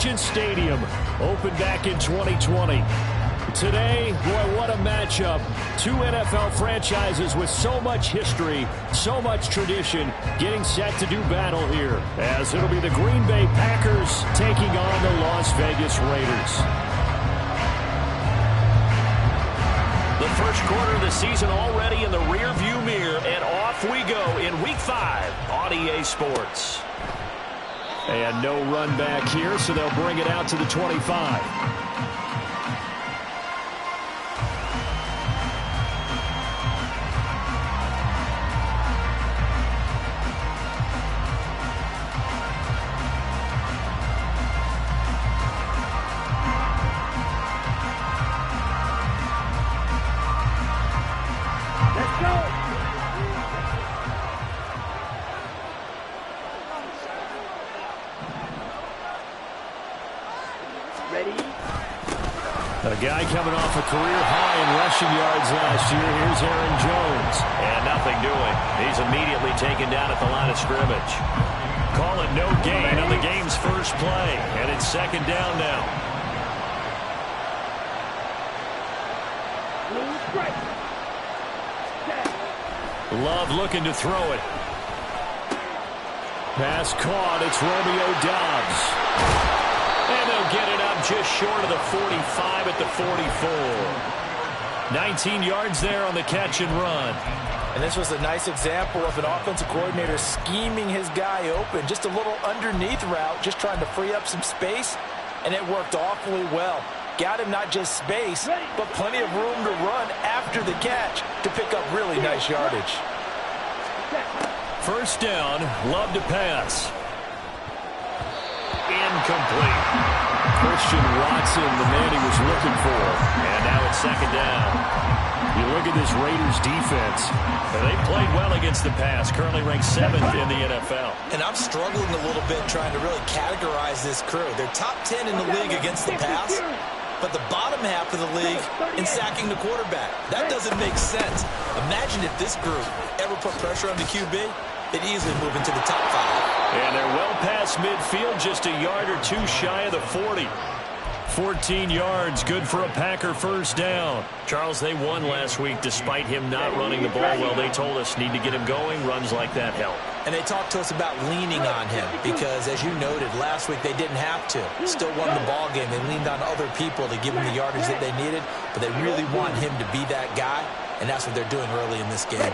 Allegiant Stadium, opened back in 2020. Today, boy, what a matchup. Two NFL franchises with so much history, so much tradition, getting set to do battle here, as it'll be the Green Bay Packers taking on the Las Vegas Raiders. The first quarter of the season already in the rearview mirror, and off we go in Week 5 on EA Sports. And no run back here, so they'll bring it out to the 25. A guy coming off a career high in rushing yards last year. Here's Aaron Jones. And nothing doing. He's immediately taken down at the line of scrimmage. Call it no gain on the game's first play. And it's second down now. Love looking to throw it. Pass caught. It's Romeo Doubs. And they'll get it up just short of the 45 at the 44. 19 yards there on the catch and run. And this was a nice example of an offensive coordinator scheming his guy open. Just a little underneath route, just trying to free up some space. And it worked awfully well. Got him not just space, but plenty of room to run after the catch to pick up really nice yardage. First down, Love to pass. Incomplete. Christian Watson, the man he was looking for. And now it's second down. You look at this Raiders defense. They played well against the pass. Currently ranked 7th in the NFL. And I'm struggling a little bit trying to really categorize this crew. They're top 10 in the league against the pass, but the bottom half of the league in sacking the quarterback. That doesn't make sense. Imagine if this group ever put pressure on the QB. They'd easily move into the top 5. And they're well past midfield, just a yard or two shy of the 40. 14 yards, good for a Packer first down. Charles, they won last week despite him not running the ball well. They told us need to get him going. Runs like that help. And they talked to us about leaning on him because, as you noted, last week they didn't have to. Still won the ball game. They leaned on other people to give him the yardage that they needed, but they really want him to be that guy, and that's what they're doing early in this game.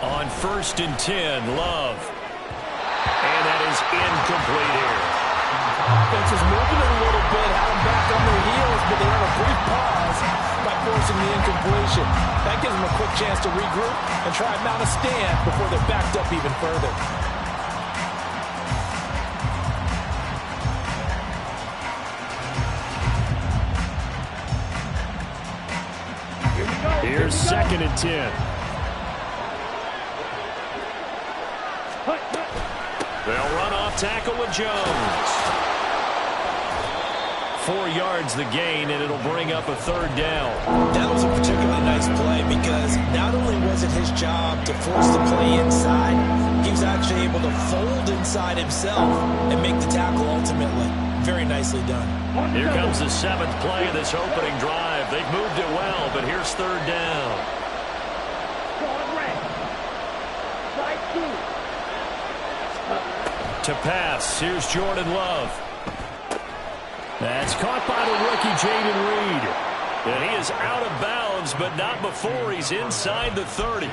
On 1st and 10, Love. And that is incomplete here. Offense is moving it a little bit, had them back on their heels, but they had a brief pause by forcing the incompletion. That gives them a quick chance to regroup and try and mount a stand before they're backed up even further. Here's 2nd and 10. They'll run off tackle with Jones. 4 yards the gain, and it'll bring up a 3rd down. That was a particularly nice play because not only was it his job to force the play inside, he was actually able to fold inside himself and make the tackle ultimately. Very nicely done. Here comes the 7th play of this opening drive. They've moved it well, but here's 3rd down. To pass, here's Jordan Love. That's caught by the rookie, Jaden Reed. And he is out of bounds, but not before he's inside the 30.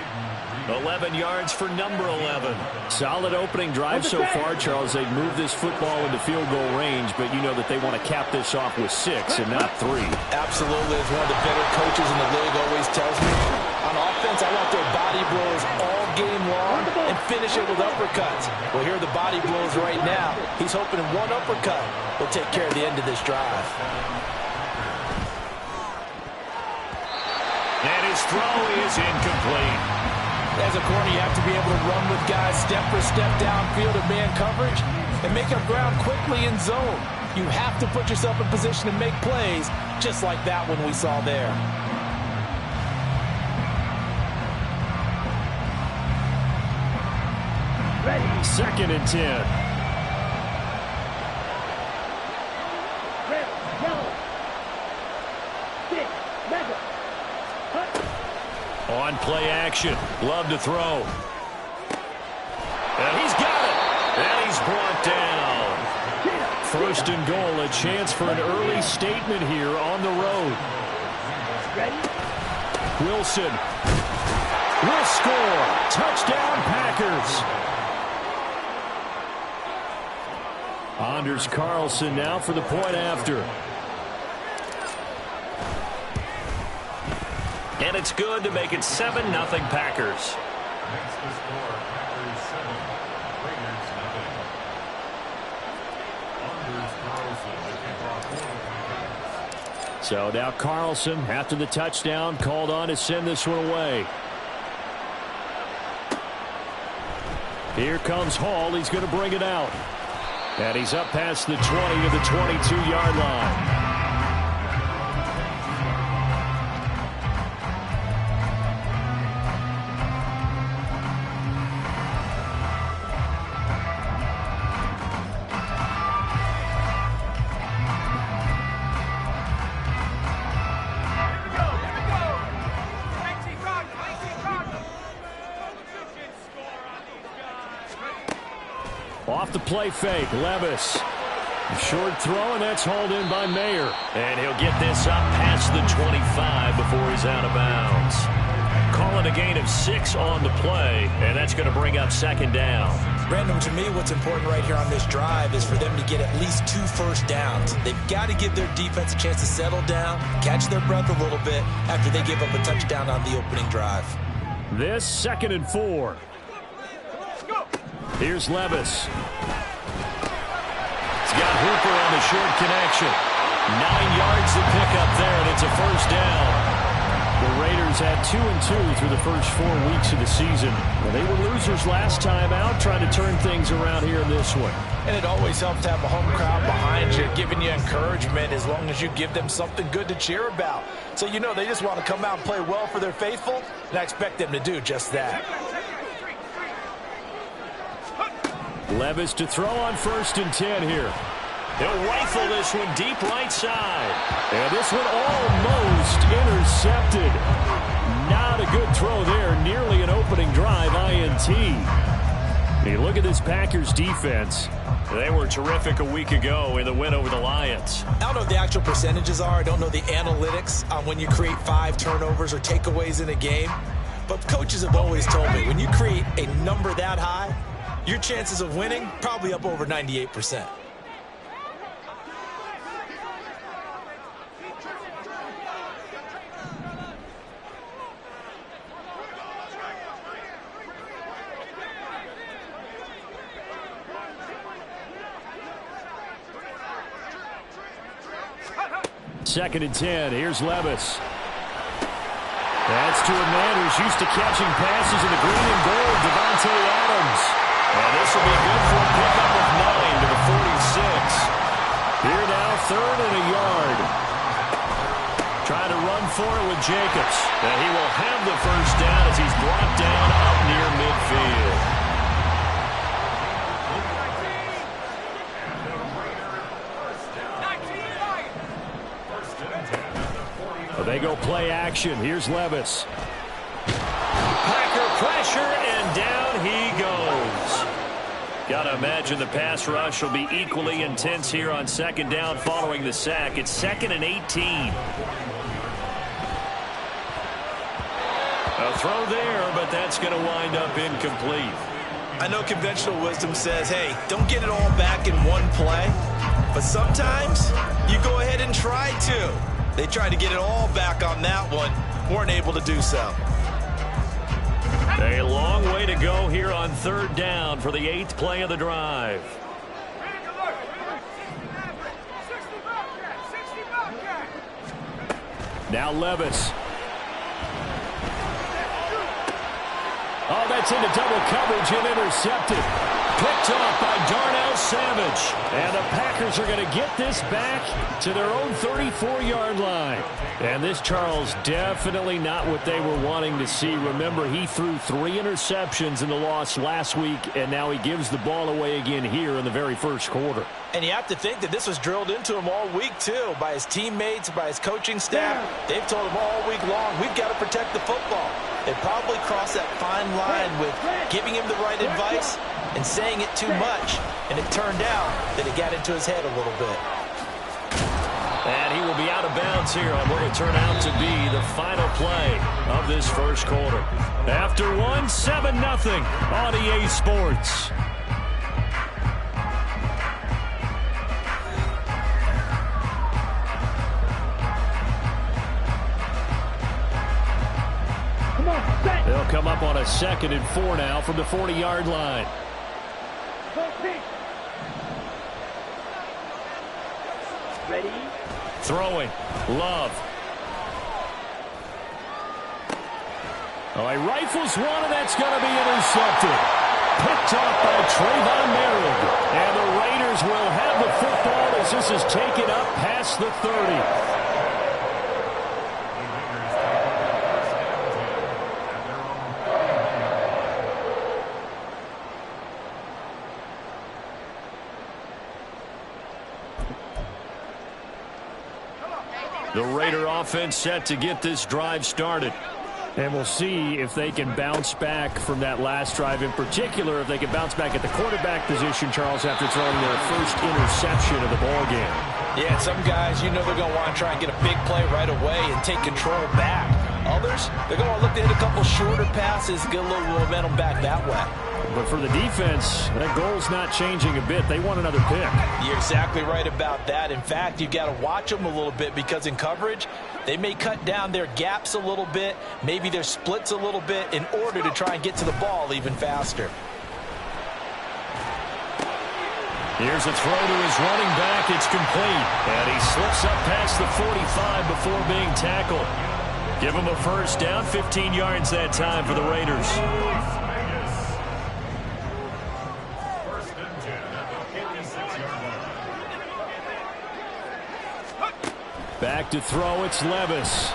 11 yards for number 11. Solid opening drive so far, Charles. They've moved this football into field goal range, but you know that they want to cap this off with 6 and not 3. Absolutely. As one of the better coaches in the league always tells me, on offense, I want their body blows all game long and finish it with uppercuts. Well, here are the body blows right now. He's hoping one uppercut will take care of the end of this drive. And his throw is incomplete. As a corner, you have to be able to run with guys step for step downfield in man coverage and make up ground quickly in zone. You have to put yourself in position to make plays, just like that one we saw there. Ready. 2nd and 10. On play action. Love to throw. And he's got it. And he's brought down. First and goal, a chance for an early statement here on the road. Wilson will score. Touchdown, Packers. Anders Carlson now for the point after. And it's good to make it 7-0 Packers. Next to score, Packers 7, Raiders 0. Anders Carlson, the kickoff. So now Carlson, after the touchdown, called on to send this one away. Here comes Hall. He's going to bring it out. And he's up past the 20 to the 22-yard line. Off the play fake, Levis. A short throw, and that's hauled in by Mayer. And he'll get this up past the 25 before he's out of bounds. Calling a gain of 6 on the play, and that's going to bring up second down. Brandon, to me, what's important right here on this drive is for them to get at least 2 first downs. They've got to give their defense a chance to settle down, catch their breath a little bit after they give up a touchdown on the opening drive. This 2nd and 4. Here's Levis. He's got Hooper on the short connection. 9 yards to pick up there, and it's a first down. The Raiders had 2-2 through the first 4 weeks of the season. Well, they were losers last time out, trying to turn things around here in this one. And it always helps to have a home crowd behind you, giving you encouragement as long as you give them something good to cheer about. So you know they just want to come out and play well for their faithful, and I expect them to do just that. Levis to throw on 1st and 10 here. He'll rifle this one deep right side. And this one almost intercepted. Not a good throw there. Nearly an opening drive INT. Hey, look at this Packers defense. They were terrific a week ago in the win over the Lions. I don't know what the actual percentages are. I don't know the analytics on when you create 5 turnovers or takeaways in a game. But coaches have always told me when you create a number that high, your chances of winning probably up over 98%. Second and 10. Here's Levis. That's to a man who's used to catching passes in the green and gold, Devontae Adams. And this will be good for a pickup of 9 to the 46. Here now, 3rd and a yard. Trying to run for it with Jacobs. And he will have the first down as he's brought down up near midfield. They go play action. Here's Levis. Packer pressure, and down he goes. Got to imagine the pass rush will be equally intense here on 2nd down following the sack. It's 2nd and 18. A throw there, but that's going to wind up incomplete. I know conventional wisdom says, hey, don't get it all back in one play. But sometimes you go ahead and try to. They tried to get it all back on that one. Weren't able to do so. A long way to go here on 3rd down for the 8th play of the drive. Now Levis. Oh, that's into double coverage and intercepted. Picked off by Darnell Savage. And the Packers are going to get this back to their own 34-yard line. And this, Charles, definitely not what they were wanting to see. Remember, he threw 3 interceptions in the loss last week, and now he gives the ball away again here in the very first quarter. And you have to think that this was drilled into him all week, too, by his teammates, by his coaching staff. They've told him all week long, we've got to protect the football. They probably crossed that fine line with giving him the right advice and saying it too much. And it turned out that it got into his head a little bit. And he will be out of bounds here on what will turn out to be the final play of this first quarter. After one, 7-0 on EA Sports. They'll come up on a 2nd and 4 now from the 40-yard line. Ready? Throwing. Love. Oh, he rifles one, and that's going to be intercepted. Picked off by Trayvon Merritt. And the Raiders will have the football as this is taken up past the 30. The Raider offense set to get this drive started. And we'll see if they can bounce back from that last drive. In particular, if they can bounce back at the quarterback position, Charles, after throwing their first interception of the ballgame. Yeah, some guys, you know they're going to want to try and get a big play right away and take control back. Others, they're going to look to hit a couple shorter passes, get a little momentum back that way. But for the defense, that goal's not changing a bit. They want another pick. You're exactly right about that. In fact, you've got to watch them a little bit because in coverage, they may cut down their gaps a little bit, maybe their splits a little bit in order to try and get to the ball even faster. Here's a throw to his running back. It's complete. And he slips up past the 45 before being tackled. Give him a first down, 15 yards that time for the Raiders. Back to throw, it's Levis.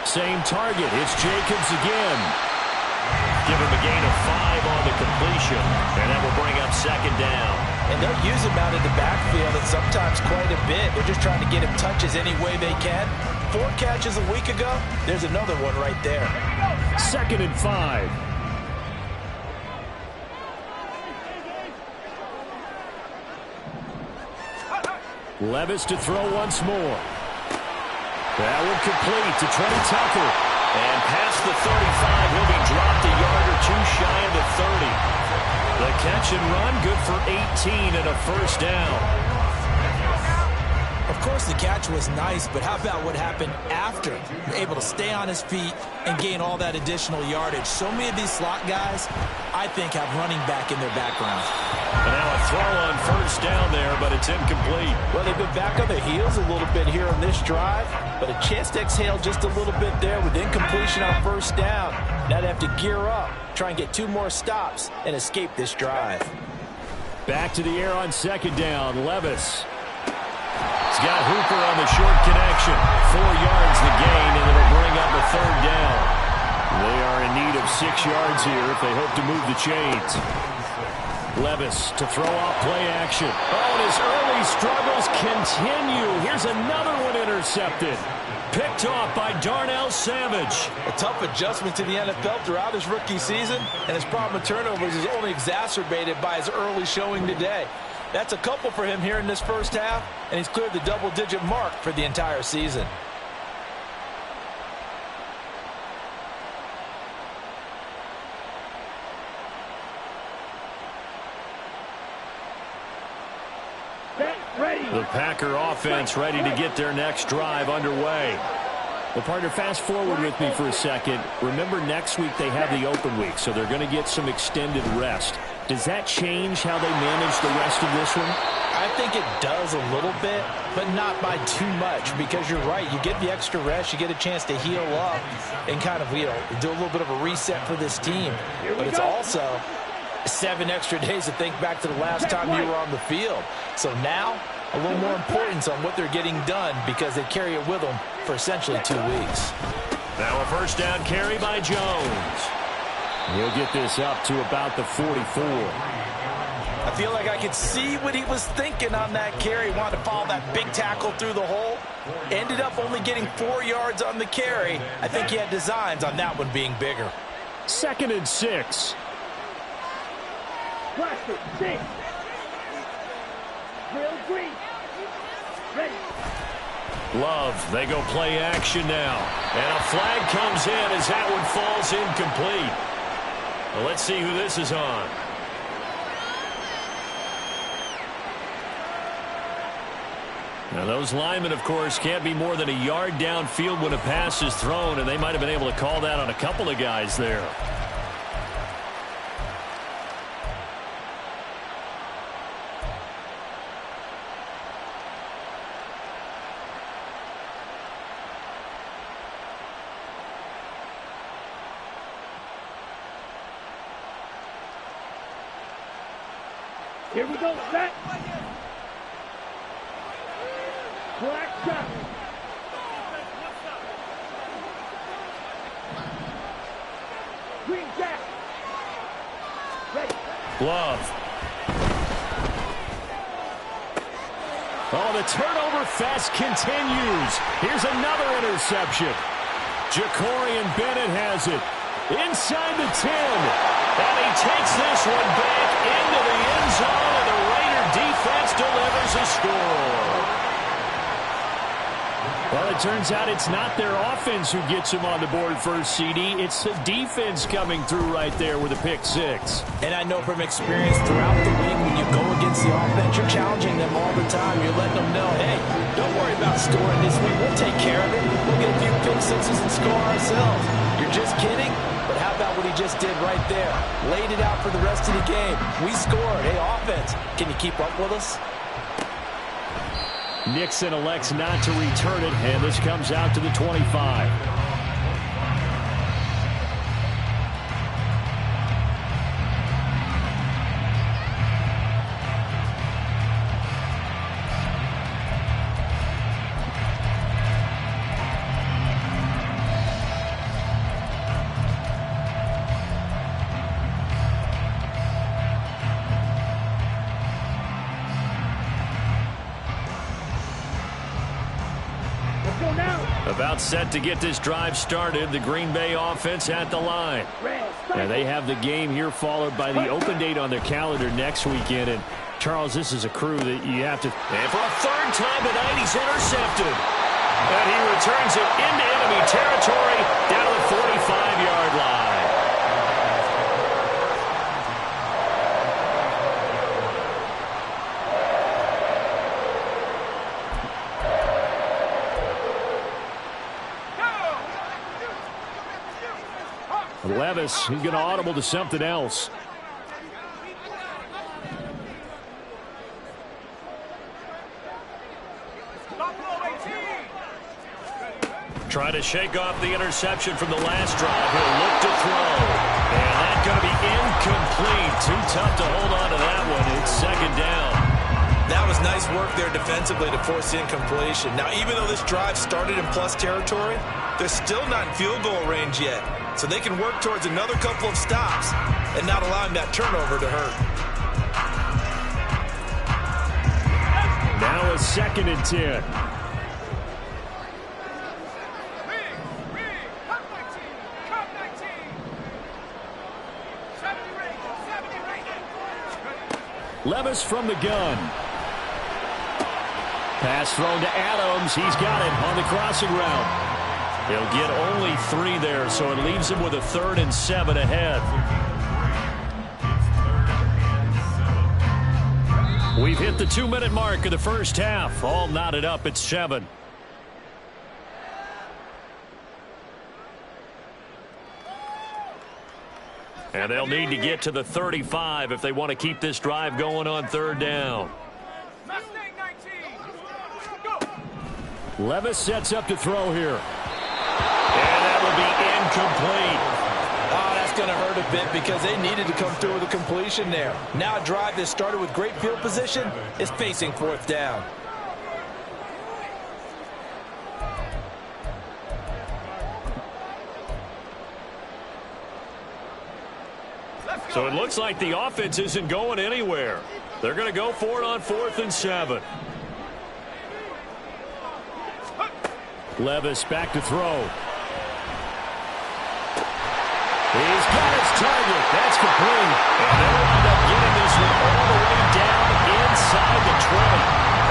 Same target, it's Jacobs again. Give him a gain of 5 on the completion, and that will bring up 2nd down. And they'll use him out in the backfield and sometimes quite a bit. They're just trying to get him touches any way they can. 4 catches a week ago, there's another one right there. 2nd and 5. Levis to throw once more. That one complete to Trey Tucker. And past the 35, he'll be dropped a yard or 2 shy of the 30. The catch and run, good for 18 and a first down. Of course, the catch was nice, but how about what happened after? Able to stay on his feet and gain all that additional yardage. So many of these slot guys, I think, have running back in their background. And now a throw on first down there, but it's incomplete. Well, they've been back on their heels a little bit here on this drive, but a chance to exhale just a little bit there with incompletion on first down. Now they have to gear up, try and get 2 more stops, and escape this drive. Back to the air on 2nd down, Levis. He's got Hooper on the short connection. 4 yards the gain, and it'll bring up a 3rd down. They are in need of 6 yards here if they hope to move the chains. Levis to throw off play action. Oh, and his early struggles continue. Here's another one intercepted. Picked off by Darnell Savage. A tough adjustment to the NFL throughout his rookie season, and his problem with turnovers is only exacerbated by his early showing today. That's a couple for him here in this first half, and he's cleared the double-digit mark for the entire season. The Packer offense ready to get their next drive underway. Well, partner, fast forward with me for a second. Remember, next week they have the open week, so they're going to get some extended rest. Does that change how they manage the rest of this one? I think it does a little bit, but not by too much, because you're right. You get the extra rest, you get a chance to heal up and kind of, do a little bit of a reset for this team. But it's also 7 extra days to think back to the last time you were on the field. So now, a little more importance on what they're getting done because they carry it with them for essentially 2 weeks. Now a first down carry by Jones. He'll get this up to about the 44. I feel like I could see what he was thinking on that carry. Wanted to follow that big tackle through the hole. Ended up only getting 4 yards on the carry. I think he had designs on that one being bigger. 2nd and 6. Blaster, 6. Real green. Ready. Love, they go play action now. And a flag comes in as that one falls incomplete. Well, let's see who this is on. Now, those linemen, of course, can't be more than a yard downfield when a pass is thrown, and they might have been able to call that on a couple of guys there. Here we go, set. Black shot. Green jack. Ready. Love. Oh, the turnover fest continues. Here's another interception. Jacorian Bennett has it. Inside the 10. And he takes this one back into the end zone, and the Raider defense delivers a score. Well, it turns out it's not their offense who gets them on the board first, CD. It's the defense coming through right there with a pick 6. And I know from experience throughout the week when you go against the offense, you're challenging them all the time. You're letting them know, hey, don't worry about scoring this week. We'll take care of it. We'll get a few pick 6s and score ourselves. You're just kidding? But how about what he just did right there? Laid it out for the rest of the game. We scored. Hey, offense, can you keep up with us? Nixon elects not to return it, and this comes out to the 25. About set to get this drive started. The Green Bay offense at the line. Now they have the game here followed by the open date on their calendar next weekend. And Charles, this is a crew that you have to... And for a 3rd time tonight, he's intercepted. And he returns it into enemy territory down to the 45-yard line. Levis, he's going to audible to something else. Trying to shake off the interception from the last drive. He'll look to throw. And that's going to be incomplete. Too tough to hold on to that one. It's 2nd down. That was nice work there defensively to force the incompletion. Now, even though this drive started in plus territory, they're still not in field goal range yet. So they can work towards another couple of stops and not allowing that turnover to hurt. Now a 2nd and 10. Levis from the gun. Pass thrown to Adams. He's got it on the crossing route. He'll get only 3 there, so it leaves him with a 3rd and 7 ahead. We've hit the 2-minute mark of the first half. All knotted up at 7. And they'll need to get to the 35 if they want to keep this drive going on 3rd down. Levis sets up to throw here. And that will be incomplete. Oh, that's going to hurt a bit because they needed to come through with a completion there. Now a drive that started with great field position is facing fourth down. So it looks like the offense isn't going anywhere. They're going to go for it on 4th and 7. Levis back to throw. He's got his target. That's complete. And they'll wind up getting this one all the way down inside the 20.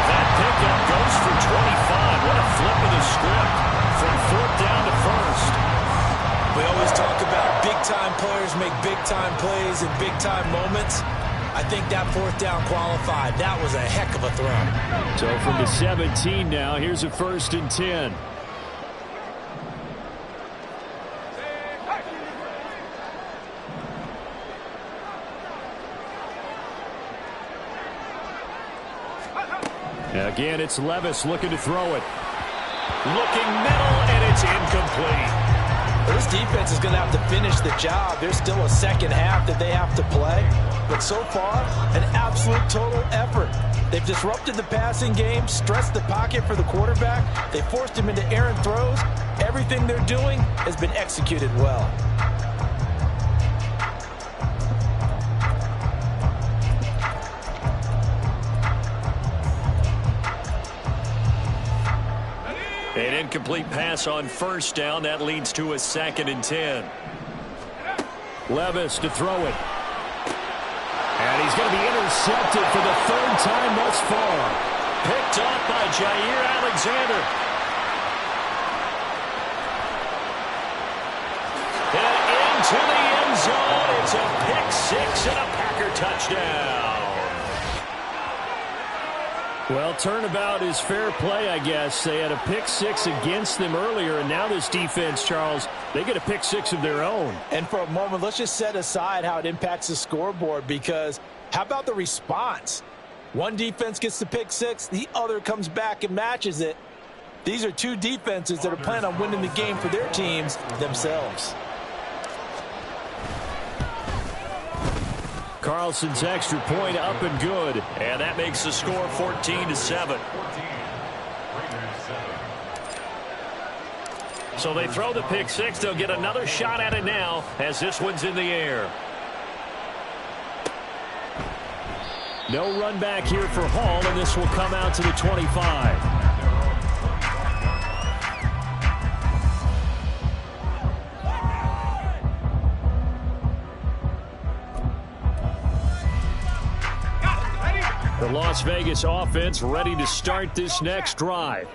That pickup goes for 25. What a flip of the script from 4th down to 1st. We always talk about big-time players make big-time plays in big-time moments. I think that 4th down qualified. That was a heck of a throw. So from the 17 now, here's a 1st and 10. Again, it's Levis looking to throw it. Looking middle, and it's incomplete. This defense is going to have to finish the job. There's still a second half that they have to play. But so far, an absolute total effort. They've disrupted the passing game, stressed the pocket for the quarterback. They forced him into errant throws. Everything they're doing has been executed well. An incomplete pass on 1st down. That leads to a 2nd and 10. Levis to throw it. And he's going to be intercepted for the 3rd time thus far. Picked off by Jair Alexander. And into the end zone. It's a pick 6 and a Packer touchdown. Well, turnabout is fair play, I guess. They had a pick 6 against them earlier, and now this defense, Charles, they get a pick 6 of their own. And for a moment, let's just set aside how it impacts the scoreboard, because how about the response? One defense gets the pick 6, the other comes back and matches it. These are two defenses that are planning on winning the game for their teams themselves. Carlson's extra point up and good. And that makes the score 14-7. So they throw the pick 6. They'll get another shot at it now as this one's in the air. No run back here for Hall, and this will come out to the 25. The Las Vegas offense ready to start this next drive.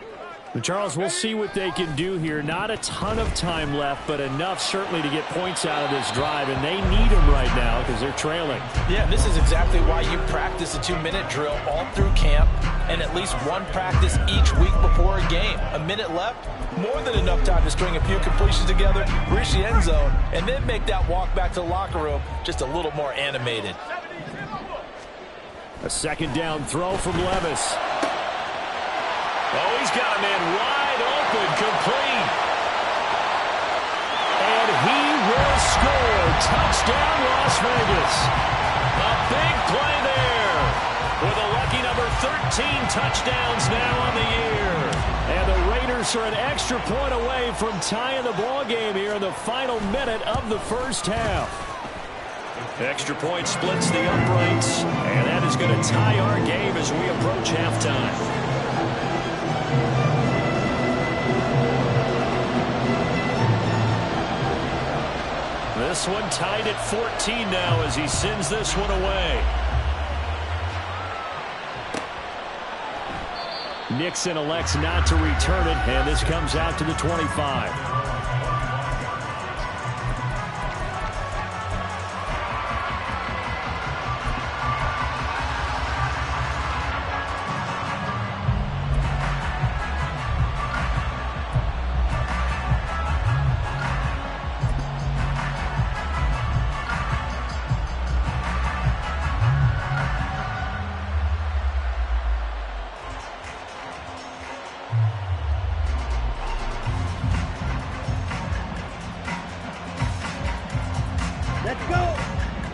Charles, we'll see what they can do here. Not a ton of time left, but enough certainly to get points out of this drive, and they need them right now because they're trailing. Yeah, this is exactly why you practice a 2-minute drill all through camp and at least one practice each week before a game. A minute left, more than enough time to string a few completions together, reach the end zone, and then make that walk back to the locker room just a little more animated. A 2nd down throw from Levis. Oh, he's got a man wide open, complete. And he will score. Touchdown, Las Vegas. A big play there. With a lucky number 13 touchdowns now on the year. And the Raiders are an extra point away from tying the ball game here in the final minute of the first half. Extra point splits the uprights, and that is going to tie our game as we approach halftime. This one tied at 14 now as he sends this one away. Nixon elects not to return it, and this comes out to the 25.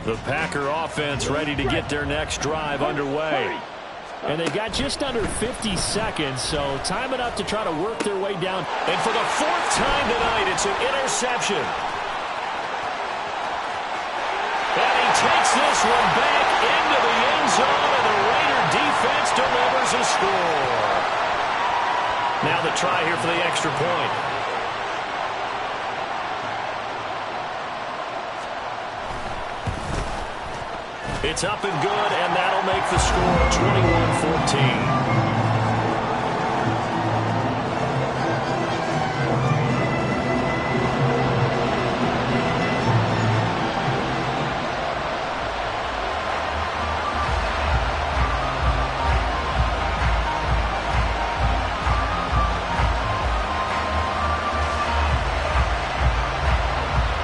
The Packer offense ready to get their next drive underway. And they've got just under 50 seconds, so time enough to try to work their way down. And for the 4th time tonight, it's an interception. And he takes this one back into the end zone, and the Raider defense delivers a score. Now the try here for the extra point. It's up and good, and that'll make the score 21-14.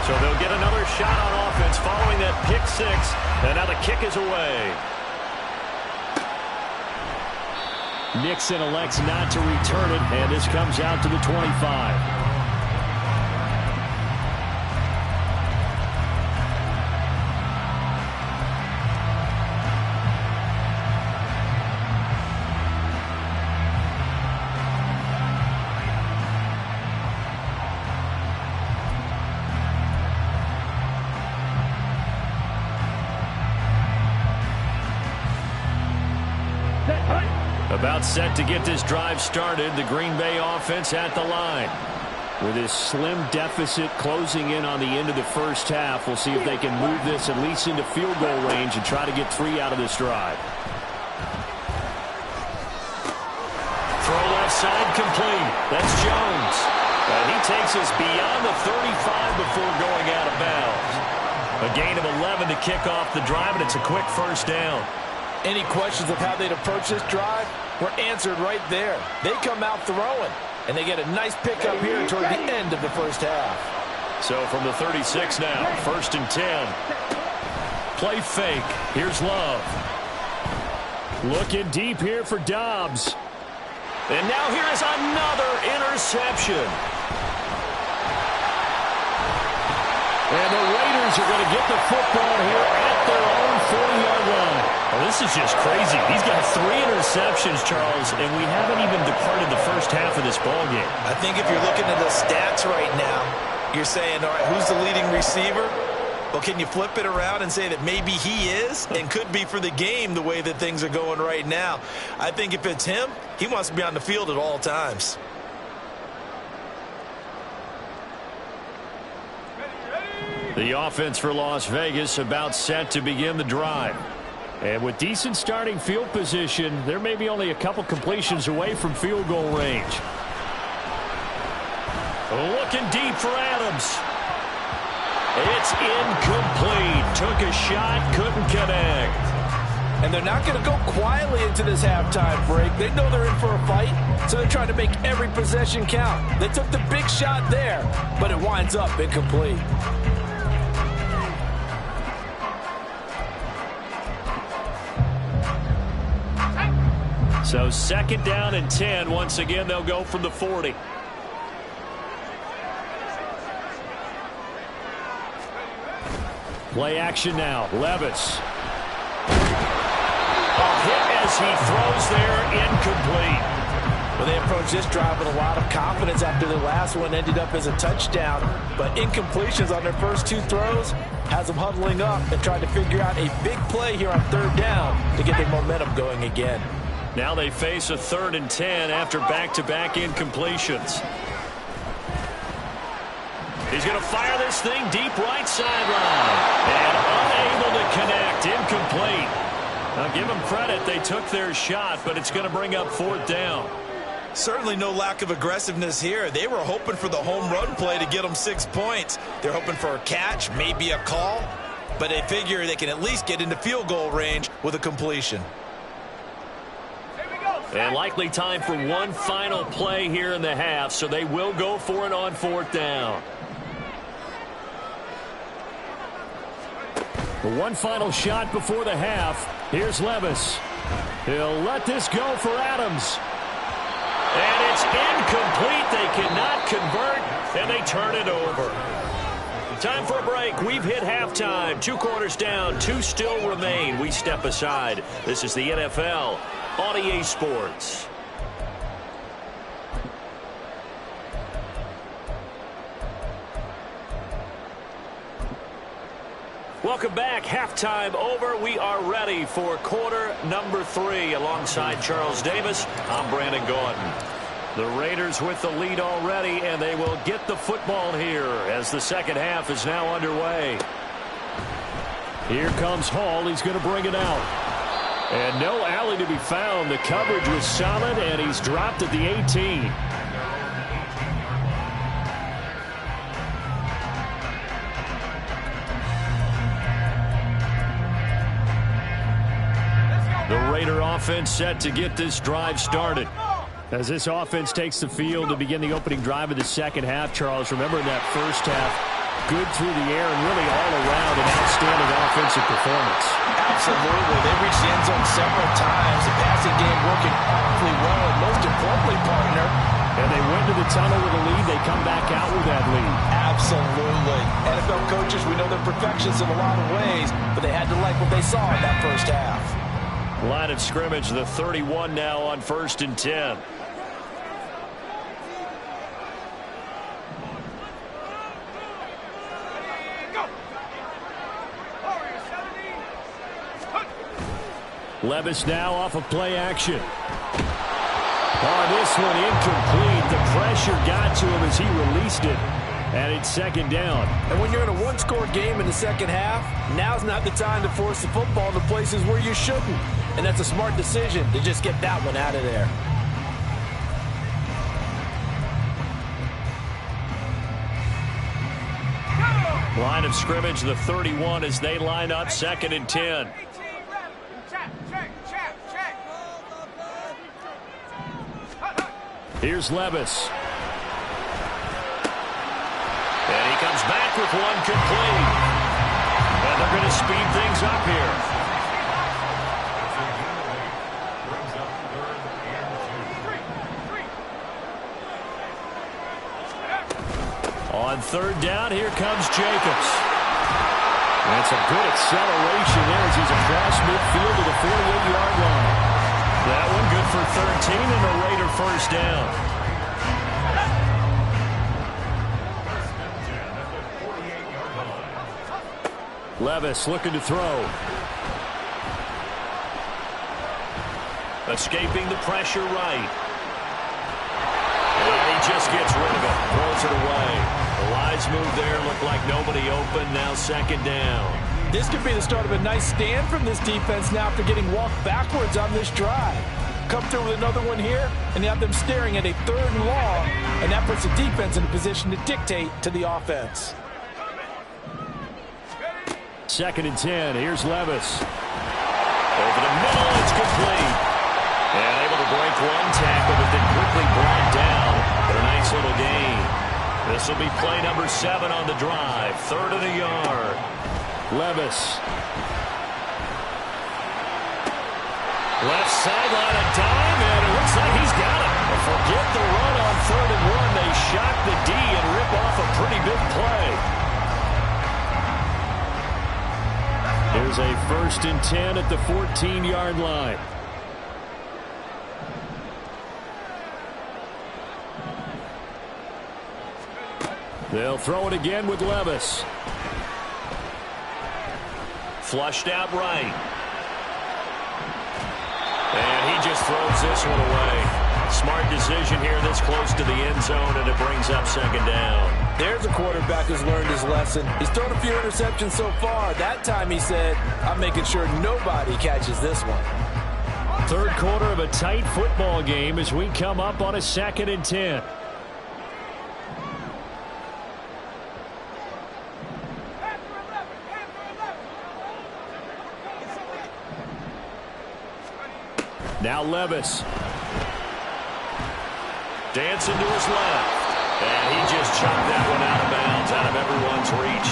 So they'll get another shot on offense following that pick six. And now the kick is away. Nixon elects not to return it, and this comes out to the 25. About set to get this drive started. The Green Bay offense at the line. With this slim deficit closing in on the end of the first half, we'll see if they can move this at least into field goal range and try to get 3 out of this drive. Throw left side complete. That's Jones. And he takes us beyond the 35 before going out of bounds. A gain of 11 to kick off the drive, and it's a quick first down. Any questions of how they'd approach this drive were answered right there. They come out throwing, and they get a nice pickup here toward the end of the first half. So from the 36 now, 1st and 10. Play fake. Here's Love. Looking deep here for Dobbs. And now here is another interception. And the Raiders are going to get the football here at their own 40-yard line. Well, this is just crazy. He's got 3 interceptions, Charles, and we haven't even departed the first half of this ballgame. I think if you're looking at the stats right now, you're saying, all right, who's the leading receiver? Well, can you flip it around and say that maybe he is and could be for the game the way that things are going right now? I think if it's him, he wants to be on the field at all times. The offense for Las Vegas about set to begin the drive. And with decent starting field position, there may be only a couple completions away from field goal range. Looking deep for Adams. It's incomplete. Took a shot, couldn't connect. And they're not going to go quietly into this halftime break. They know they're in for a fight, so they're trying to make every possession count. They took the big shot there, but it winds up incomplete. So 2nd down and 10. Once again, they'll go from the 40. Play action now. Levis. A hit as he throws there, incomplete. Well, they approached this drive with a lot of confidence after the last one ended up as a touchdown. But incompletions on their first 2 throws has them huddling up and trying to figure out a big play here on 3rd down to get their momentum going again. Now they face a 3rd and 10 after back-to-back incompletions. He's going to fire this thing deep right sideline. And unable to connect, incomplete. Now give them credit, they took their shot, but it's going to bring up 4th down. Certainly no lack of aggressiveness here. They were hoping for the home run play to get them 6 points. They're hoping for a catch, maybe a call, but they figure they can at least get into field goal range with a completion. And likely time for one final play here in the half, so they will go for it on 4th down. One final shot before the half. Here's Levis. He'll let this go for Adams. And it's incomplete. They cannot convert, and they turn it over. Time for a break. We've hit halftime. 2 quarters down. 2 still remain. We step aside. This is the NFL on EA Sports. Welcome back. Halftime over. We are ready for quarter number 3. Alongside Charles Davis, I'm Brandon Gordon. The Raiders with the lead already, and they will get the football here as the second half is now underway. Here comes Hall. He's going to bring it out. And no alley to be found. The coverage was solid, and he's dropped at the 18. The Raider offense set to get this drive started. As this offense takes the field to begin the opening drive of the second half, Charles, remember in that first half, good through the air and really all around an outstanding offensive performance. Absolutely. They reached the end zone several times. The passing game working awfully well, and most importantly, partner. And they went to the tunnel with a lead. They come back out with that lead. Absolutely. NFL coaches, we know they're perfectionists in a lot of ways, but they had to like what they saw in that first half. Line of scrimmage, the 31 now on 1st and 10. Levis now off of play action. Oh, this one incomplete. The pressure got to him as he released it. And it's second down. And when you're in a one-score game in the second half, now's not the time to force the football to places where you shouldn't. And that's a smart decision to just get that one out of there. Line of scrimmage, the 31 as they line up 2nd and 10. Here's Levis. And he comes back with one complete. And they're going to speed things up here. On 3rd down, here comes Jacobs. That's a good acceleration there as he's across midfield to the 48-yard line. That one good for 13 and a Raider first down. Levis looking to throw. Escaping the pressure right. And he just gets rid of it. Throws it away. The wise move there. Looked like nobody open. Now 2nd down. This could be the start of a nice stand from this defense now after getting walked backwards on this drive. Come through with another one here, and you have them staring at a 3rd and long, and that puts the defense in a position to dictate to the offense. 2nd and 10. Here's Levis. Over the middle, it's complete. And able to break one tackle, but then quickly brought down. But a nice little gain. This will be play number 7 on the drive. 3rd and a yard. Levis. Left sideline, a dime, and it looks like he's got it. Forget the run on 3rd and 1. They shock the D and rip off a pretty big play. Here's a 1st and 10 at the 14-yard line. They'll throw it again with Levis. Flushed out right. And he just throws this one away. Smart decision here this close to the end zone, and it brings up 2nd down. There's a quarterback who's learned his lesson. He's thrown a few interceptions so far. That time he said, I'm making sure nobody catches this one. 3rd quarter of a tight football game as we come up on a 2nd and 10. Now Levis. Dancing to his left. And he just chopped that one out of bounds, out of everyone's reach.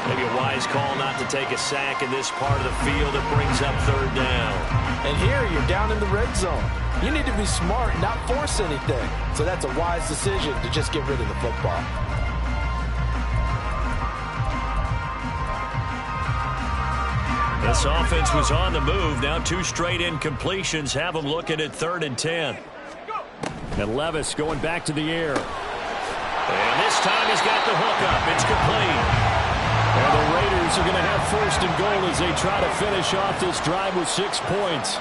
Maybe a wise call not to take a sack in this part of the field. It brings up 3rd down. And here you're down in the red zone. You need to be smart, not force anything. So that's a wise decision to just get rid of the football. This offense was on the move. Now 2 straight incompletions have them looking at 3rd and 10. And Levis going back to the air. And this time he's got the hook up. It's complete. And the Raiders are going to have 1st and goal as they try to finish off this drive with 6 points.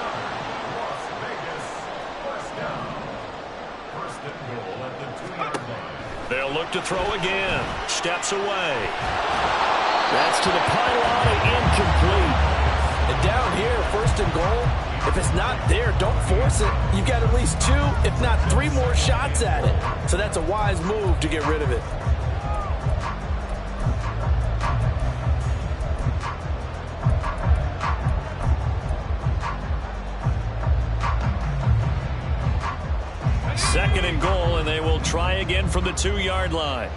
They'll look to throw again. Steps away. That's to the pylon, incomplete. And down here, 1st and goal, if it's not there, don't force it. You've got at least 2, if not 3 more shots at it. So that's a wise move to get rid of it. Second and goal, and they will try again from the 2-yard line.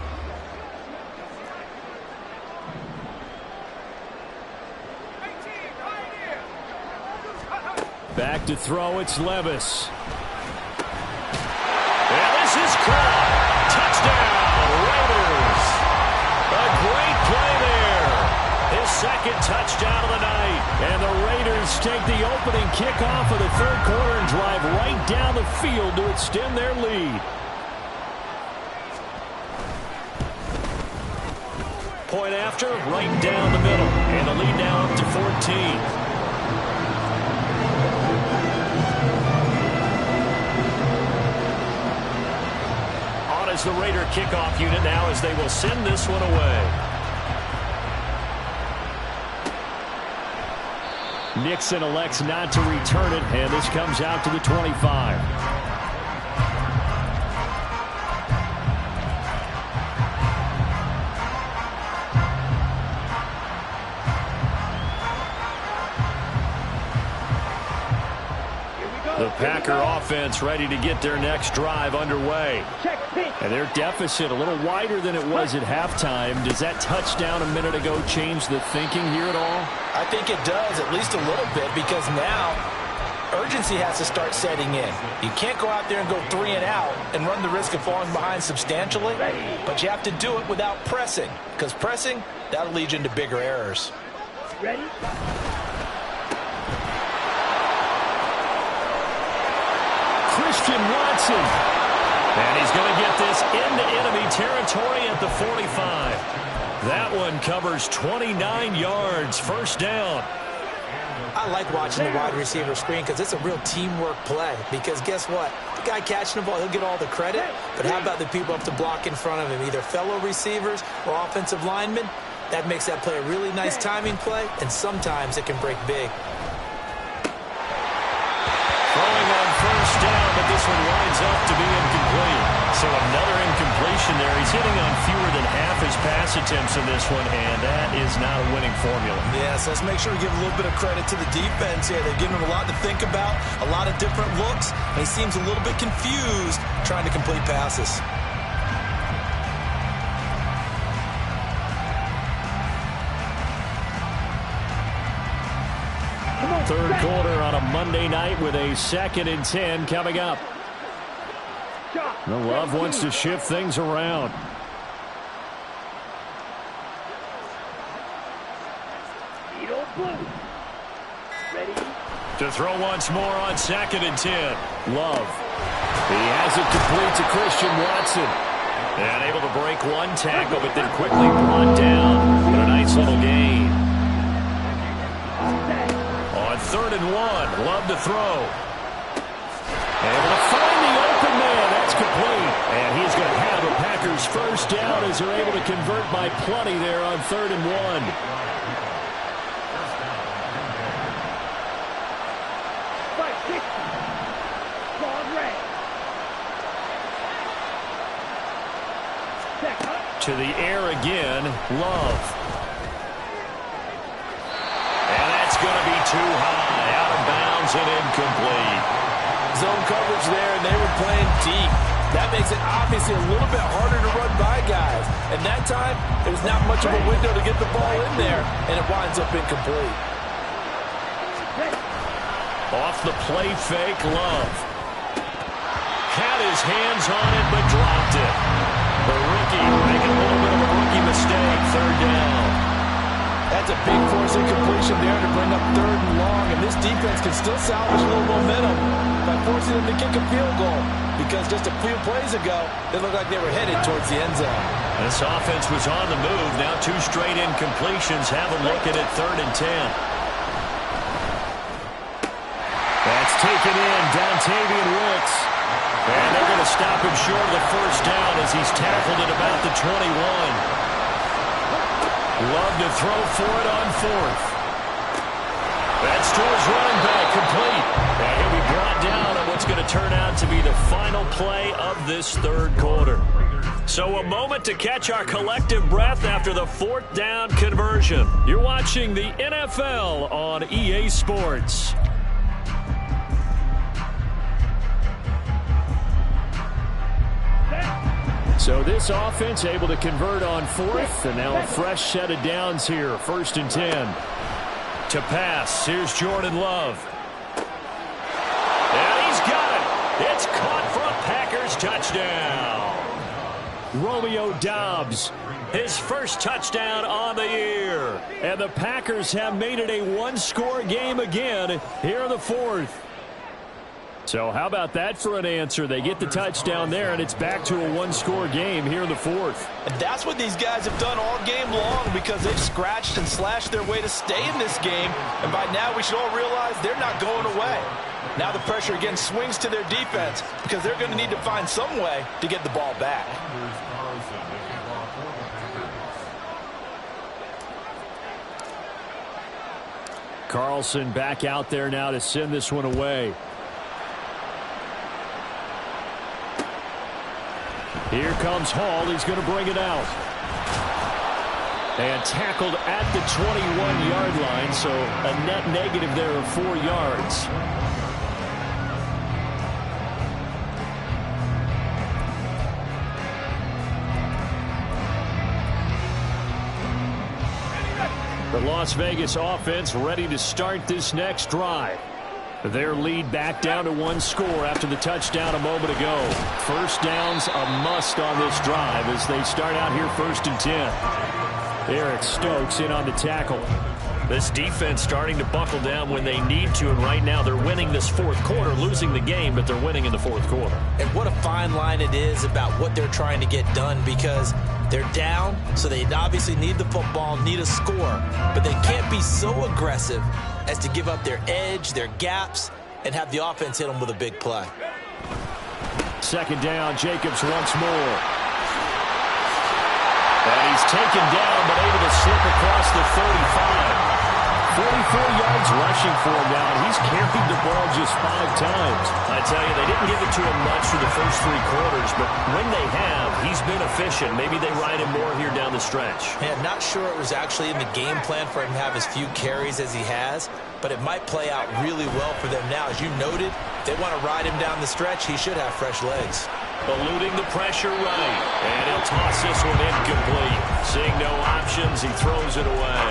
Back to throw, it's Levis. And this is caught. Touchdown, Raiders. A great play there. His 2nd touchdown of the night. And the Raiders take the opening kickoff of the 3rd quarter and drive right down the field to extend their lead. Point after, right down the middle. And the lead now up to 14. As the Raider kickoff unit now as they will send this one away. Nixon elects not to return it, and this comes out to the 25. The Packer offense ready to get their next drive underway. And their deficit a little wider than it was at halftime. Does that touchdown a minute ago change the thinking here at all? I think it does, at least a little bit, because now urgency has to start setting in. You can't go out there and go 3 and out and run the risk of falling behind substantially, but you have to do it without pressing, because pressing, that'll lead you into bigger errors. Ready? Christian Watson. And he's going to get this into enemy territory at the 45. That one covers 29 yards. 1st down. I like watching the wide receiver screen because it's a real teamwork play. Because guess what? The guy catching the ball, he'll get all the credit. But how about the people up to block in front of him, either fellow receivers or offensive linemen? That makes that play a really nice timing play, and sometimes it can break big. Throwing on 1st down, but this one winds up to be incomplete. So another incompletion there. He's hitting on fewer than half his pass attempts in this one, and that is not a winning formula. Yes, let's make sure we give a little bit of credit to the defense here. They're giving him a lot to think about, a lot of different looks, and he seems a little bit confused trying to complete passes. 3rd quarter on a Monday night with a 2nd and 10 coming up. The Love wants to shift things around. Ready? To throw once more on 2nd and 10. Love. He has it complete to Christian Watson. And able to break one tackle, but then quickly brought down. But a nice little gain. On 3rd and 1, Love to throw. Able to find the open man. That's complete. And he's going to have a Packers 1st down as they're able to convert by plenty there on 3rd and 1. To the air again, Love. And that's going to be too high, out of bounds and incomplete. Zone coverage there, and they were playing deep. That makes it obviously a little bit harder to run by guys. And that time, there was not much of a window to get the ball in there, and it winds up incomplete. Off the play fake, Love. Had his hands on it, but dropped it. The rookie making a little bit of a rookie mistake. 3rd down. That's a big force incompletion there to bring up 3rd and long, and this defense can still salvage a little momentum by forcing them to kick a field goal, because just a few plays ago, they looked like they were headed towards the end zone. This offense was on the move. Now 2 straight incompletions have them looking at 3rd and 10. That's taken in, Dontavian Wicks. And they're going to stop him short of the first down as he's tackled at about the 21. Love to throw for it on 4th. That's to his running back, complete. And he'll be brought down on what's going to turn out to be the final play of this 3rd quarter. So a moment to catch our collective breath after the 4th down conversion. You're watching the NFL on EA Sports. So this offense able to convert on 4th, and now a fresh set of downs here. 1st and 10. To pass, here's Jordan Love. And he's got it. It's caught for a Packers touchdown. Romeo Doubs, his first touchdown on the year. And the Packers have made it a 1-score game again here in the 4th. So how about that for an answer? They get the touchdown there, and it's back to a 1-score game here in the 4th. And that's what these guys have done all game long, because they've scratched and slashed their way to stay in this game. And by now, we should all realize they're not going away. Now the pressure again swings to their defense, because they're going to need to find some way to get the ball back. Carlson back out there now to send this one away. Here comes Hall. He's going to bring it out. And tackled at the 21-yard line, so a net negative there of 4 yards. The Las Vegas offense ready to start this next drive. Their lead back down to 1 score after the touchdown a moment ago. First down's a must on this drive as they start out here 1st and 10. Eric Stokes in on the tackle. This defense starting to buckle down when they need to, and right now they're winning this 4th quarter, losing the game, but they're winning in the 4th quarter. And what a fine line it is about what they're trying to get done, because they're down, so they obviously need the football, need a score, but they can't be so aggressive as to give up their edge, their gaps, and have the offense hit them with a big play. 2nd down, Jacobs once more. And he's taken down, but able to slip across the 35. 44 yards rushing for him now, and he's carried the ball just 5 times. I tell you, they didn't give it to him much for the first 3 quarters, but when they have, he's been efficient. Maybe they ride him more here down the stretch. Yeah, not sure it was actually in the game plan for him to have as few carries as he has, but it might play out really well for them now. As you noted, they want to ride him down the stretch. He should have fresh legs. Eluding the pressure right, and he'll toss this one incomplete. Seeing no options, he throws it away.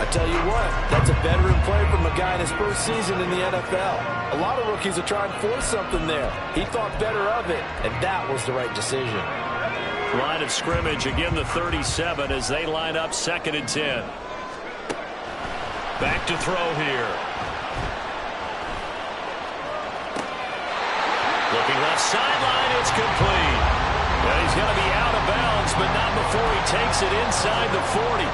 I tell you what, that's a veteran play from a guy in his first season in the NFL. A lot of rookies are trying to force something there. He thought better of it, and that was the right decision. Line of scrimmage, again the 37 as they line up 2nd and 10. Back to throw here. Looking left sideline, it's complete. And he's going to be out of bounds, but not before he takes it inside the 40.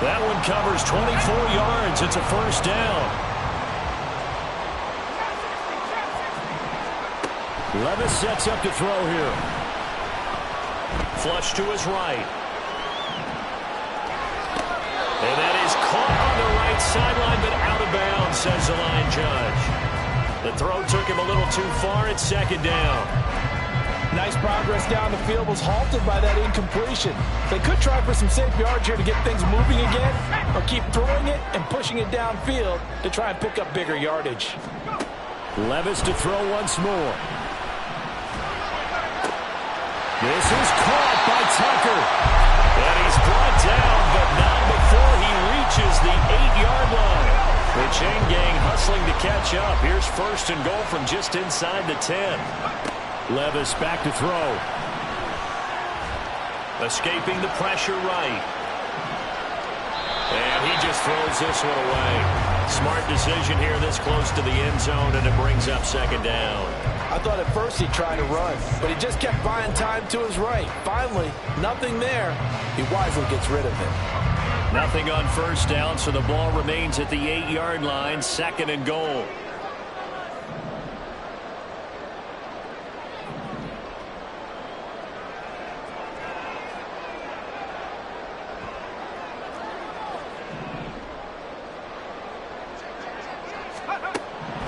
That one covers 24 yards. It's a 1st down. Levis sets up to throw here. Flush to his right. And that is caught on the right sideline, but out of bounds, says the line judge. The throw took him a little too far. It's 2nd down. Nice progress down the field, was halted by that incompletion. They could try for some safe yards here to get things moving again, or keep throwing it and pushing it downfield to try and pick up bigger yardage. Levis to throw once more. This is caught by Tucker. And he's brought down, but not before he reaches the 8-yard line. The chain gang hustling to catch up. Here's 1st and goal from just inside the 10. Levis back to throw. Escaping the pressure right. And he just throws this one away. Smart decision here this close to the end zone, and it brings up second down. I thought at first he'd try to run, but he just kept buying time to his right. Finally, nothing there. He wisely gets rid of it. Nothing on first down, so the ball remains at the 8-yard line, second and goal.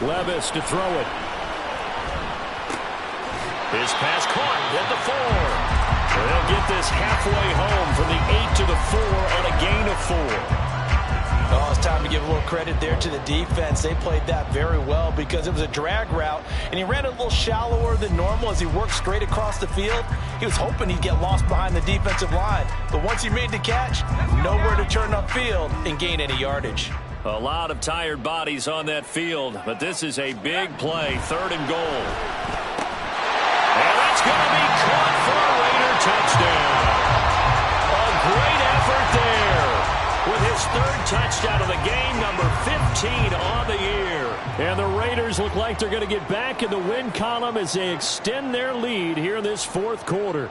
Levis to throw it. His pass caught at the 4. They'll get this halfway home from the 8 to the 4 on a gain of 4. Oh, it's time to give a little credit there to the defense. They played that very well because it was a drag route, and he ran a little shallower than normal as he worked straight across the field. He was hoping he'd get lost behind the defensive line, but once he made the catch, nowhere to turn upfield and gain any yardage. A lot of tired bodies on that field, but this is a big play, third and goal. And that's going to be caught for a Raider touchdown. A great effort there with his third touchdown of the game, number 15 on the year. And the Raiders look like they're going to get back in the win column as they extend their lead here in this fourth quarter.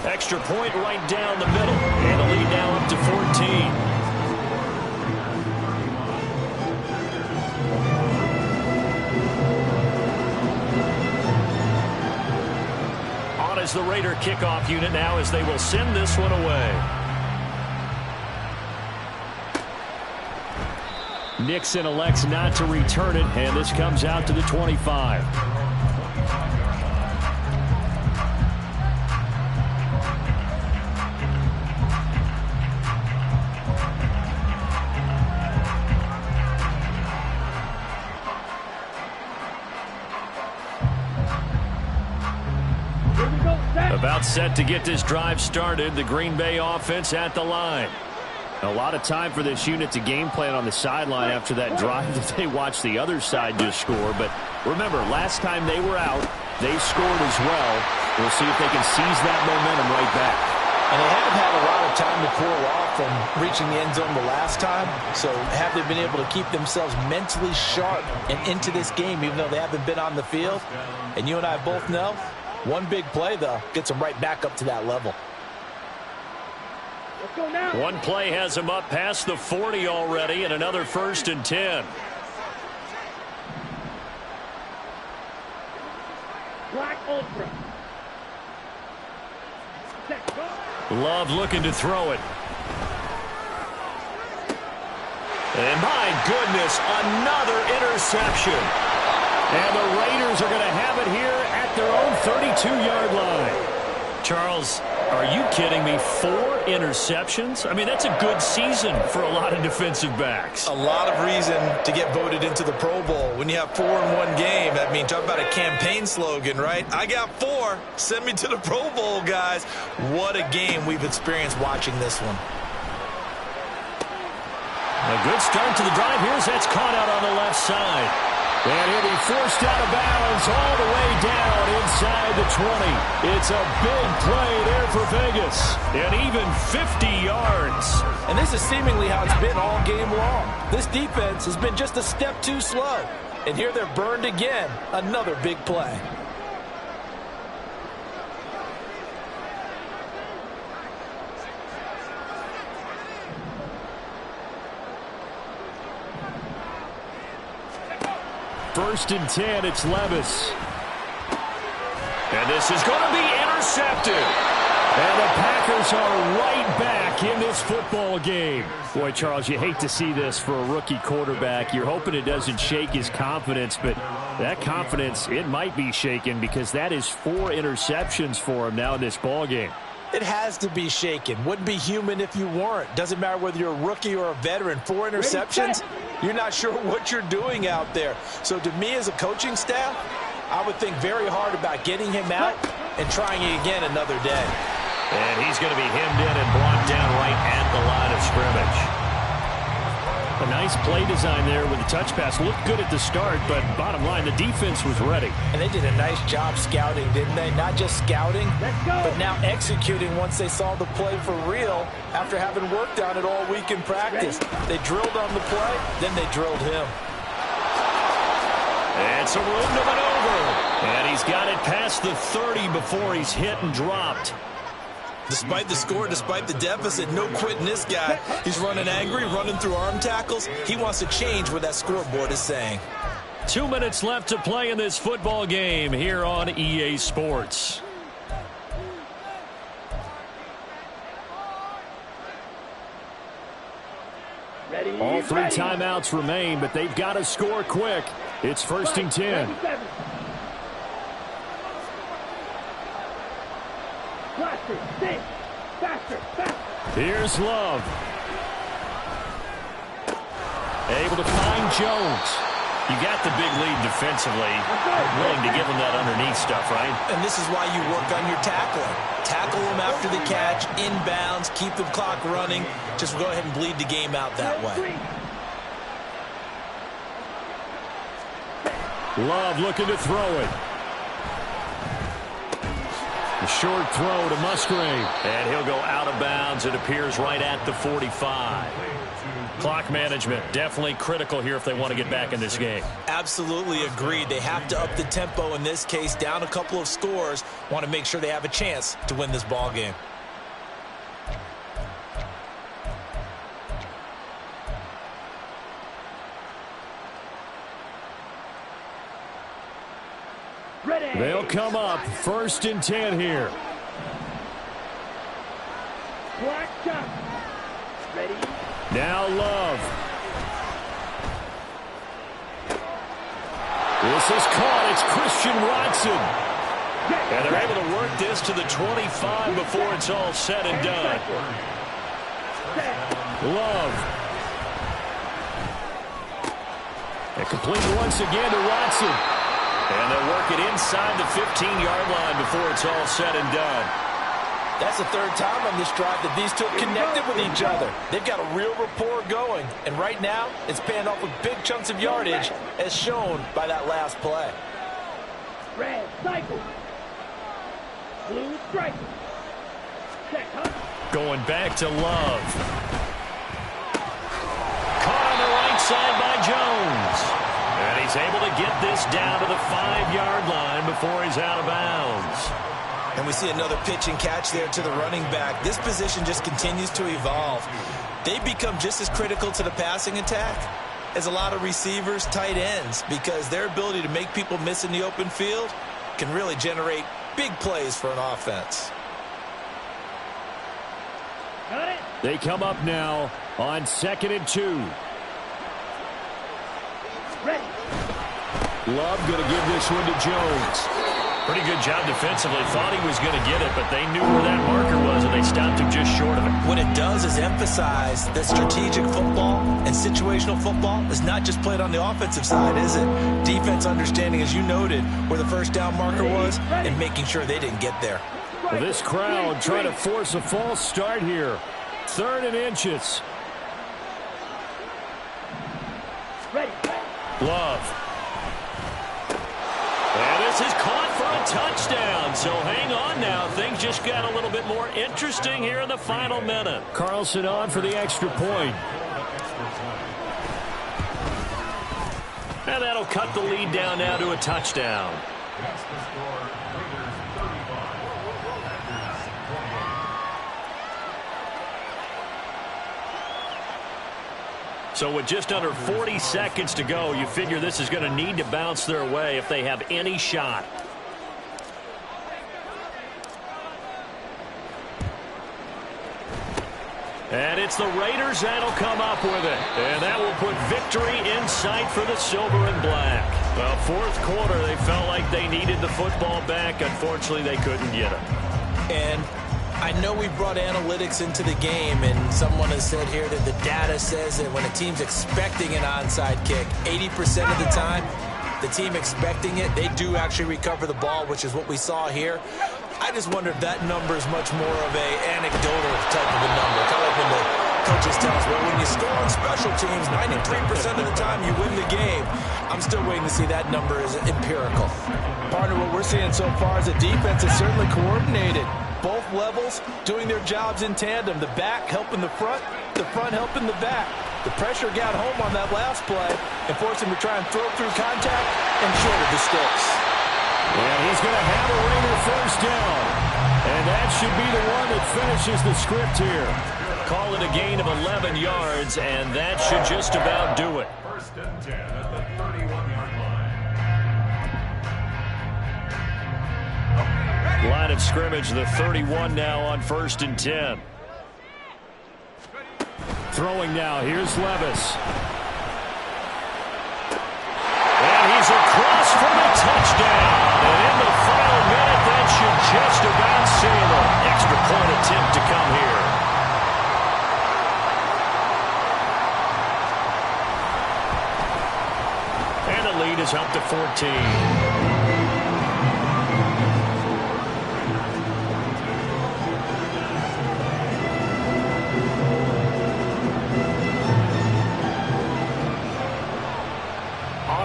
Extra point right down the middle, and the lead now up to 14. On is the Raider kickoff unit now as they will send this one away. Nixon elects not to return it, and this comes out to the 25. About set to get this drive started. The Green Bay offense at the line. A lot of time for this unit to game plan on the sideline after that drive that they watched the other side just score. But remember, last time they were out, they scored as well. We'll see if they can seize that momentum right back. And they have had a lot of time to cool off from reaching the end zone the last time. So have they been able to keep themselves mentally sharp and into this game even though they haven't been on the field? And you and I both know, one big play, though, gets them right back up to that level. Let's go now. One play has them up past the 40 already, and another 1st and 10. Black Ultra. Set, go. Love looking to throw it. And my goodness, another interception. And the Raiders are going to have it here at their own 32-yard line. Charles, are you kidding me? 4 interceptions? I mean, that's a good season for a lot of defensive backs. A lot of reason to get voted into the Pro Bowl. When you have 4 in one game, I mean, talk about a campaign slogan, right? I got 4. Send me to the Pro Bowl, guys. What a game we've experienced watching this one. A good start to the drive. Here's that's caught out on the left side. And he'll be forced out of bounds all the way down inside the 20. It's a big play there for Vegas. And even 50 yards. And this is seemingly how it's been all game long. This defense has been just a step too slow. And here they're burned again. Another big play. First and 10, it's Levis. And this is going to be intercepted. And the Packers are right back in this football game. Boy, Charles, you hate to see this for a rookie quarterback. You're hoping it doesn't shake his confidence, but that confidence, it might be shaken because that is 4 interceptions for him now in this ball game. It has to be shaken. Wouldn't be human if you weren't. Doesn't matter whether you're a rookie or a veteran. 4 interceptions, you're not sure what you're doing out there. So to me as a coaching staff, I would think very hard about getting him out and trying it again another day. And he's going to be hemmed in and brought down right at the line of scrimmage. A nice play design there with the touch pass. Looked good at the start, but bottom line, the defense was ready. And they did a nice job scouting, didn't they? Not just scouting, but now executing once they saw the play for real after having worked on it all week in practice. They drilled on the play, then they drilled him. It's a room to maneuver. And he's got it past the 30 before he's hit and dropped. Despite the score, despite the deficit, no quitting this guy. He's running angry, running through arm tackles. He wants to change what that scoreboard is saying. 2 minutes left to play in this football game here on EA Sports. All 3 timeouts remain, but they've got to score quick. It's 1st and 10. Here's Love. Able to find Jones. You got the big lead defensively. Willing to give him that underneath stuff, right? And this is why you work on your tackling. Tackle them after the catch, inbounds, keep the clock running. Just go ahead and bleed the game out that way. Love looking to throw it. A short throw to Musgrave. And he'll go out of bounds. It appears right at the 45. Clock management definitely critical here if they want to get back in this game. Absolutely agreed. They have to up the tempo in this case. Down a couple of scores. Want to make sure they have a chance to win this ball game. They'll come up 1st and 10 here. Now Love. This is caught. It's Christian Watson. And they're able to work this to the 25 before it's all said and done. Love. And complete once again to Watson. And they'll work it inside the 15-yard line before it's all said and done. That's the 3rd time on this drive that these two have connected with each other. They've got a real rapport going. And right now, it's paying off with big chunks of yardage, as shown by that last play. Red cycle. Blue strike. Check, huh? Going back to Love. Caught on the right side by Jones. And he's able to get this down to the 5-yard line before he's out of bounds. And we see another pitch and catch there to the running back. This position just continues to evolve. They become just as critical to the passing attack as a lot of receivers, tight ends, because their ability to make people miss in the open field can really generate big plays for an offense. They come up now on 2nd and 2. Ready. Love going to give this one to Jones. Pretty good job defensively. Thought he was going to get it, but they knew where that marker was, and they stopped him just short of it. What it does is emphasize that strategic football and situational football is not just played on the offensive side, is it? Defense understanding, as you noted, where the 1st down marker was and making sure they didn't get there. Well, this crowd trying to force a false start here. 3rd and inches. Ready. Love. And this is caught for a touchdown. So hang on now. Things just got a little bit more interesting here in the final minute. Carlson on for the extra point. And that'll cut the lead down now to a touchdown. That's the score. Raiders 35. Packers 28. So with just under 40 seconds to go, you figure this is going to need to bounce their way if they have any shot. And it's the Raiders that'll come up with it. And that will put victory in sight for the silver and black. Well, 4th quarter, they felt like they needed the football back. Unfortunately, they couldn't get it. And I know we brought analytics into the game, and someone has said here that the data says that when a team's expecting an onside kick, 80% of the time, the team expecting it, they do actually recover the ball, which is what we saw here. I just wonder if that number is much more of a anecdotal type of a number. Kind of like when the Coaches tell us, well, when you score on special teams, 93% of the time you win the game. I'm still waiting to see that number is empirical. Partner, what we're seeing so far is a defense is certainly coordinated. Both levels doing their jobs in tandem. The back helping the front helping the back. The pressure got home on that last play and forced him to try and throw through contact and short of the sticks. And he's going to have a Raider first down. And that should be the one that finishes the script here. Call it a gain of 11 yards, and that should just about do it. First and 10 at the 31-yard line. Line of scrimmage, the 31 now on 1st and 10. Throwing now, here's Levis. And he's across for the touchdown. And in the final minute, that should just about seal it. Extra point attempt to come here. And the lead is up to 14.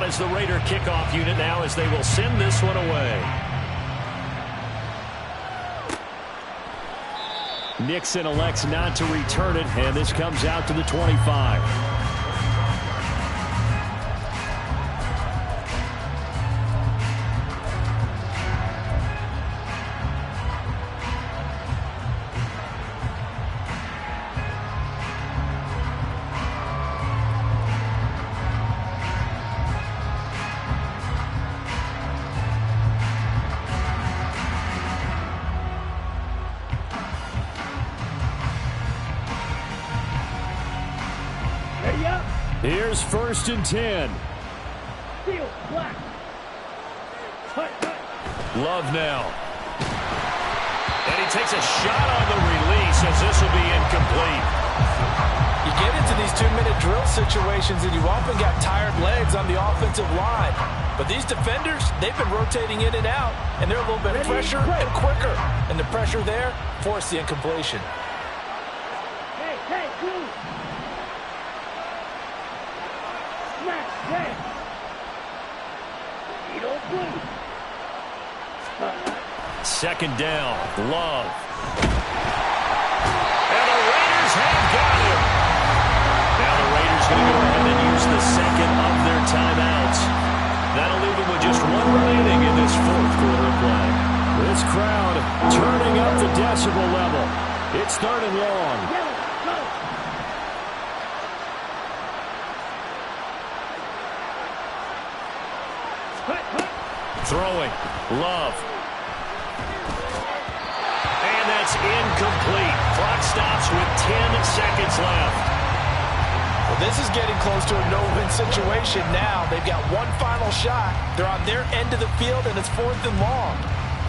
As the Raider kickoff unit now as they will send this one away. Nixon elects not to return it, and this comes out to the 25. Here's 1st and 10. Field, black. Hut. Love now. And he takes a shot on the release as this will be incomplete. You get into these 2-minute drill situations and you often got tired legs on the offensive line. But these defenders, they've been rotating in and out, and they're a little bit fresher and quicker. And the pressure there forced the incompletion. Hey, blue. Smash, hey. You don't blue. 2nd down, Love. And the Raiders have got him. Now the Raiders going to go ahead and use the second of their timeouts. That'll leave them with just one remaining in this 4th quarter of play. This crowd turning up the decibel level. It's 3rd and long. Throwing, Love. And that's incomplete. Clock stops with 10 seconds left. Well, this is getting close to a no-win situation now. They've got one final shot. They're on their end of the field, and it's 4th and long.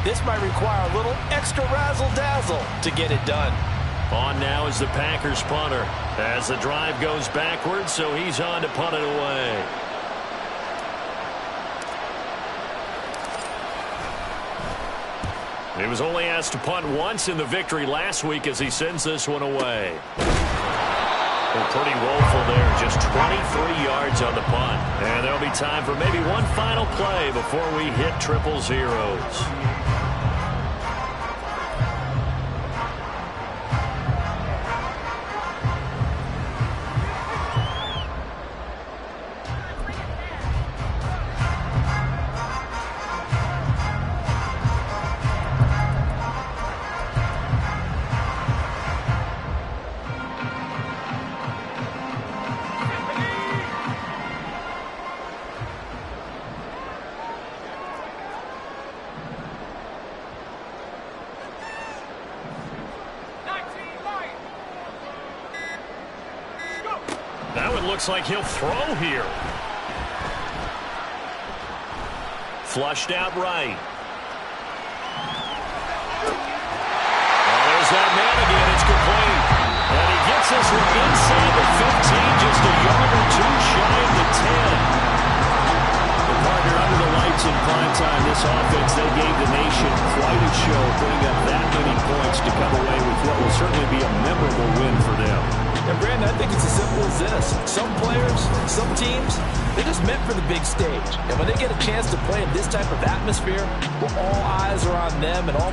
This might require a little extra razzle-dazzle to get it done. On now is the Packers punter as the drive goes backwards, so he's on to punt it away. He was only asked to punt once in the victory last week as he sends this one away. Well, pretty woeful there, just 23 yards on the punt. And there'll be time for maybe one final play before we hit triple zeros. That one looks like he'll throw here. Flushed out right. Well, there's that man again. It's complete. And he gets this one inside the 15, just a yard or two shy of the 10. The partner under the lights in prime halftime, this offense, they gave the nation quite a show, putting up that many points to come away with what will certainly be a memorable win for them. And Brandon, I think it's as simple as this. Some players, some teams, they're just meant for the big stage. And when they get a chance to play in this type of atmosphere, where all eyes are on them and all